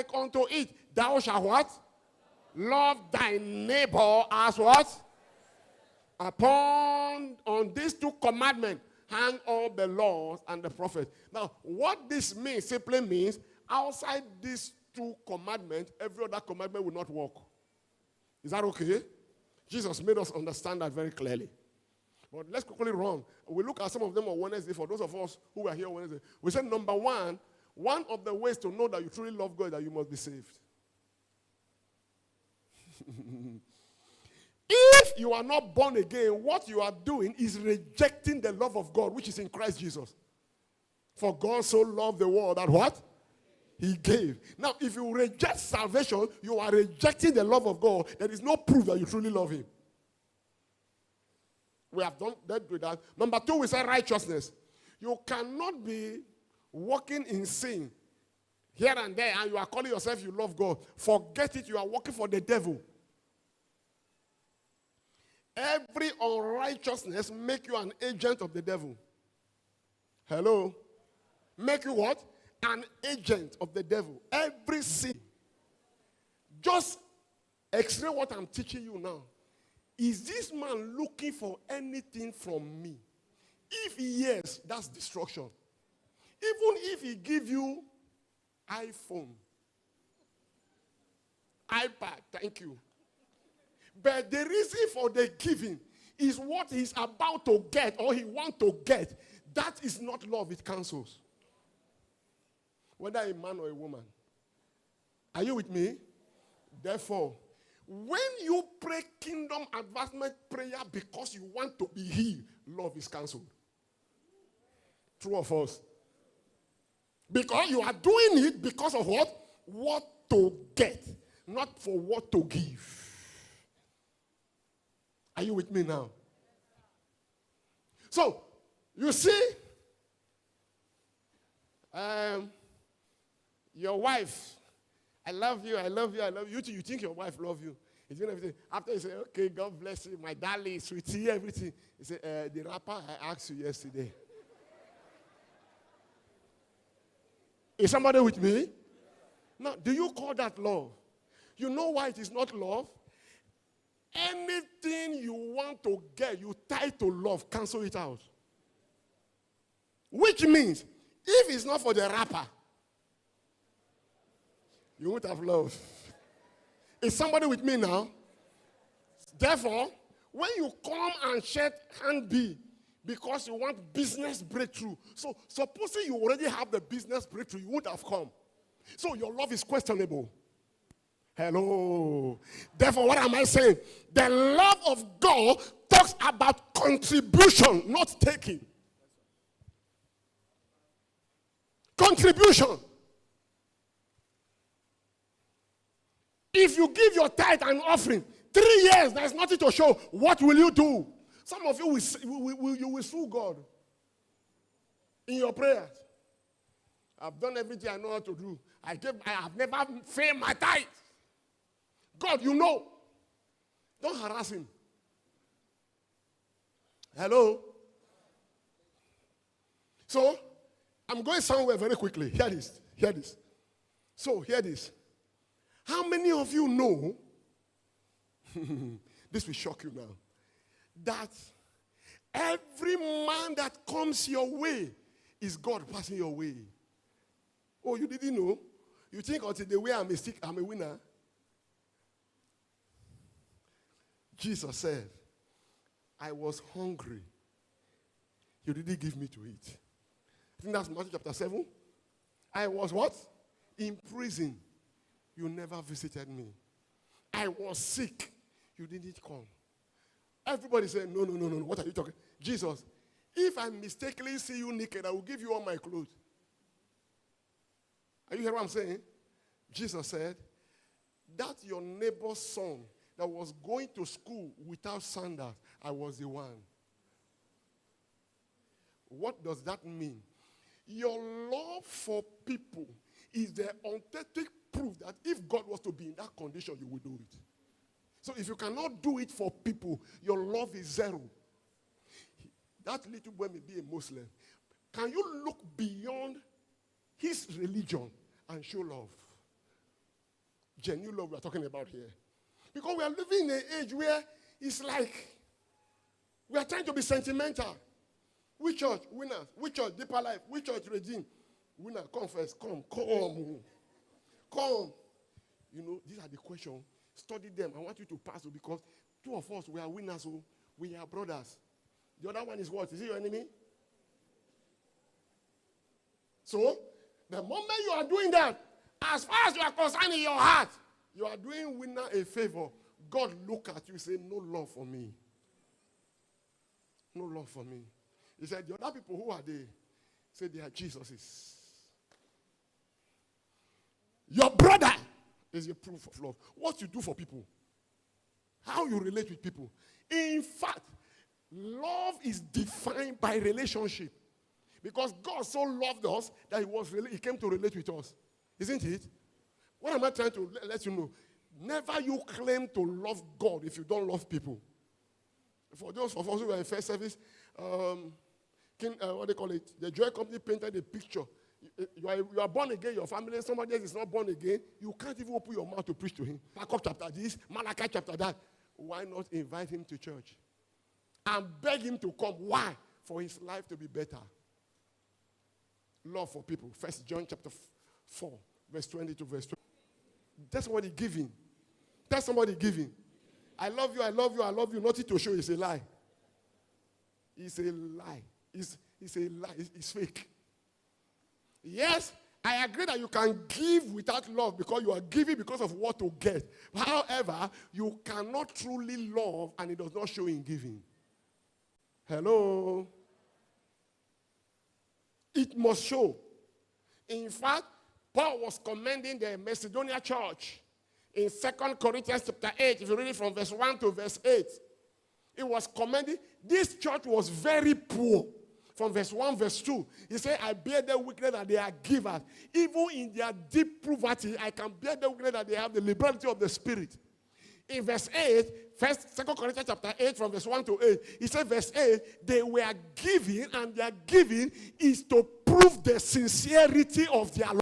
like unto it. Thou shalt what? Love thy neighbor as what? On these two commandments hang all the laws and the prophets. Now, what this means simply means outside these two commandments, every other commandment will not work. Is that okay? Jesus made us understand that very clearly. But let's quickly run. We look at some of them on Wednesday. For those of us who were here on Wednesday, we said number one of the ways to know that you truly love God is that you must be saved. If you are not born again, what you are doing is rejecting the love of God, which is in Christ Jesus. For God so loved the world that what? He gave. Now, if you reject salvation, you are rejecting the love of God. There is no proof that you truly love him. We have done that with that. Number two, we say righteousness. You cannot be walking in sin here and there, and you are calling yourself you love God. Forget it, you are working for the devil. Every unrighteousness make you an agent of the devil. Hello? Make you what? An agent of the devil. Every sin. Just x-ray what I'm teaching you now. Is this man looking for anything from me? If yes, that's destruction. Even if he give you iPhone, iPad, thank you. But the reason for the giving is what he's about to get or he wants to get. That is not love, it cancels. Whether a man or a woman. Are you with me? Therefore, when you pray kingdom advancement prayer because you want to be healed, love is cancelled. True or false? Because you are doing it because of what? What to get, not for what to give. Are you with me now? So, you see, your wife, I love you, I love you, I love you. You think your wife loves you. He's doing everything. After you say, okay, God bless you, my darling, sweetie, everything. He said, the rapper I asked you yesterday. Is somebody with me? Now, do you call that love? You know why it is not love? Anything you want to get, you tie to love, cancel it out. Which means, if it's not for the rapper, you won't have love. Is somebody with me now? Therefore, when you come and shake hand B because you want business breakthrough, so supposing you already have the business breakthrough, you won't have come. So your love is questionable. Hello. Therefore, what am I saying? The love of God talks about contribution, not taking. Contribution. If you give your tithe and offering, 3 years, there's nothing to show. What will you do? Some of you will sue God in your prayers. I've done everything I know how to do. I have never failed my tithe. God, you know. Don't harass him. Hello? So, I'm going somewhere very quickly. Hear this. Hear this. So, hear this. How many of you know, this will shock you now, that every man that comes your way is God passing your way? Oh, you didn't know? You think until the way I'm a winner? Jesus said, I was hungry. You didn't give me to eat. I think that's Matthew chapter 7. I was what? In prison. You never visited me. I was sick. You didn't come. Everybody said, no. What are you talking? Jesus, if I mistakenly see you naked, I will give you all my clothes. Are you hearing what I'm saying? Jesus said, that your neighbor's son that was going to school without sandals, I was the one. What does that mean? Your love for people is the authentic proof that if God was to be in that condition, you would do it. So if you cannot do it for people, your love is zero. That little boy may be a Muslim. Can you look beyond his religion and show love? genuine love we are talking about here. Because we are living in an age where it's like we are trying to be sentimental. Which church? Winners. Which church? Deeper Life. Which church? Redeem. Winner, come first. Come. You know, these are the questions. Study them. I want you to pass because two of us, we are winners. So we are brothers. The other one is what? Is he your enemy? So, the moment you are doing that, as far as you are concerned in your heart, you are doing winner a favor. God look at you and say, no love for me. No love for me. He said, the other people, who are they? Say they are Jesus's. Your brother is a proof of love. What you do for people. How you relate with people. In fact, love is defined by relationship. Because God so loved us that he came to relate with us. Isn't it? What am I trying to let you know? Never you claim to love God if you don't love people. For those of us who were in first service, what they call it? The Joy Company painted a picture. You are born again, your family, somebody else is not born again. You can't even open your mouth to preach to him. Habakkuk chapter this, Malachi chapter that. Why not invite him to church? And beg him to come. Why? For his life to be better. Love for people. 1 John chapter 4, verse 20 to verse 20. That's somebody giving. That's somebody giving. I love you, I love you, I love you. Nothing to show is a lie. It's a lie. It's a lie. It's fake. Yes, I agree that you can give without love because you are giving because of what to get. However, you cannot truly love and it does not show in giving. Hello? It must show. In fact, Paul was commending the Macedonia church in 2 Corinthians chapter 8. If you read it from verse 1 to verse 8, it was commending. This church was very poor. From verse 1, verse 2, he said, I bear their weakness that they are givers. Even in their deep poverty, I can bear their weakness that they have the liberality of the Spirit. In verse 8, 2 Corinthians chapter 8, from verse 1 to 8, he said, verse 8, they were giving, and their giving is to prove the sincerity of their